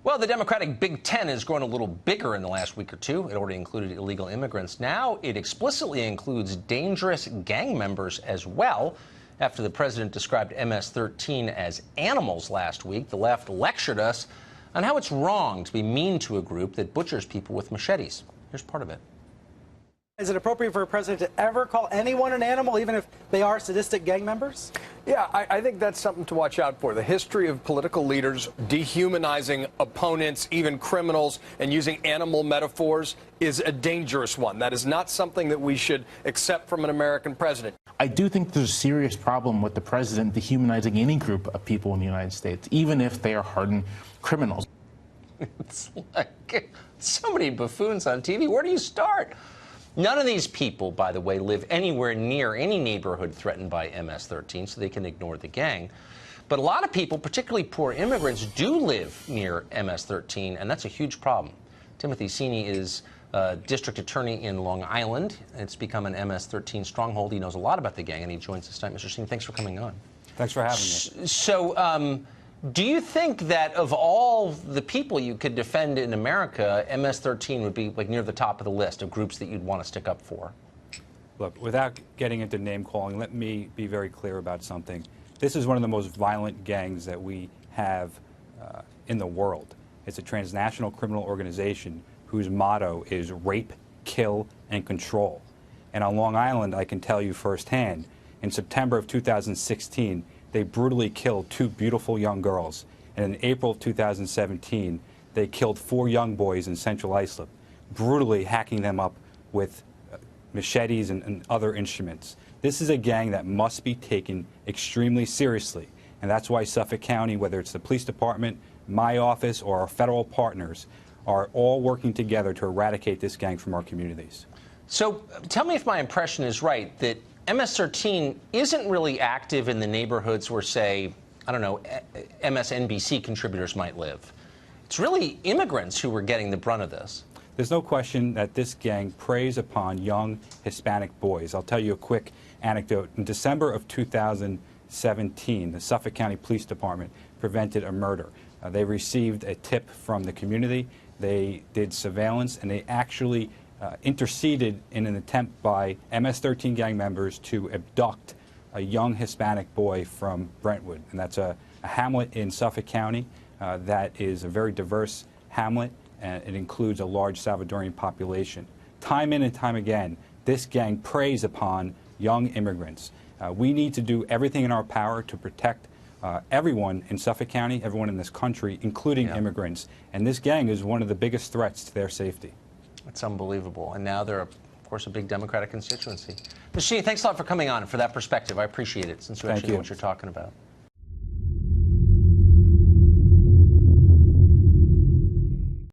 Well, the Democratic Big Ten has grown a little bigger in the last week or two. It already included illegal immigrants. Now it explicitly includes dangerous gang members as well. After the president described MS-13 as animals last week, the left lectured us on how it's wrong to be mean to a group that butchers people with machetes. Here's part of it. Is it appropriate for a president to ever call anyone an animal, even if they are sadistic gang members? Yeah, I think that's something to watch out for. The history of political leaders dehumanizing opponents, even criminals, and using animal metaphors is a dangerous one. That is not something that we should accept from an American president. I do think there's a serious problem with the president dehumanizing any group of people in the United States, even if they are hardened criminals. It's like so many buffoons on TV. Where do you start? None of these people, by the way, live anywhere near any neighborhood threatened by MS-13, so they can ignore the gang. But a lot of people, particularly poor immigrants, do live near MS-13, and that's a huge problem. Timothy Sini is district attorney in Long Island. It's become an MS-13 stronghold. He knows a lot about the gang, and he joins us tonight. Mr. Sini, thanks for coming on. Thanks for having me. So, do you think that of all the people you could defend in America, MS-13 would be like near the top of the list of groups that you'd want to stick up for? Look, without getting into name calling, let me be very clear about something. This is one of the most violent gangs that we have in the world. It's a transnational criminal organization whose motto is rape, kill, and control. And on Long Island, I can tell you firsthand, in September of 2016, they brutally killed 2 beautiful young girls. And in April of 2017, they killed 4 young boys in Central Islip, brutally hacking them up with machetes and other instruments. This is a gang that must be taken extremely seriously. And that's why Suffolk County, whether it's the police department, my office, or our federal partners, are all working together to eradicate this gang from our communities. So tell me if my impression is right, that MS-13 isn't really active in the neighborhoods where, say, I don't know, MSNBC contributors might live. It's really immigrants who are getting the brunt of this. There's no question that this gang preys upon young Hispanic boys. I'll tell you a quick anecdote. In December of 2017, the Suffolk County Police Department prevented a murder. They received a tip from the community. They did surveillance, and they actually interceded in an attempt by MS-13 gang members to abduct a young Hispanic boy from Brentwood. And that's a hamlet in Suffolk County that is a very diverse hamlet, and it includes a large Salvadorian population. Time in and time again, this gang preys upon young immigrants. We need to do everything in our power to protect everyone in Suffolk County, everyone in this country, including immigrants. And this gang is one of the biggest threats to their safety. It's unbelievable. And now they're, of course, a big Democratic constituency. Mr. Sini, thanks a lot for coming on and for that perspective. I appreciate it, since you actually know what you're talking about.